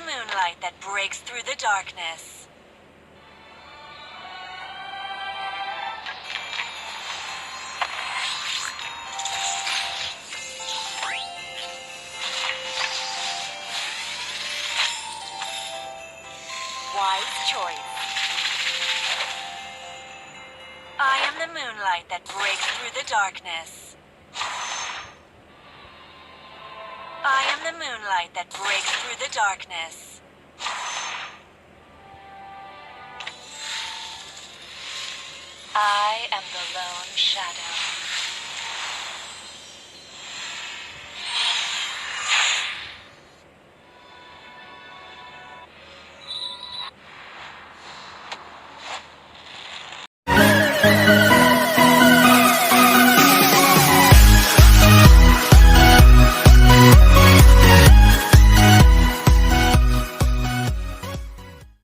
moonlight that breaks through the darkness. Wise choice. I am the moonlight that breaks through the darkness. I am the moonlight that breaks through the darkness. I am the lone shadow.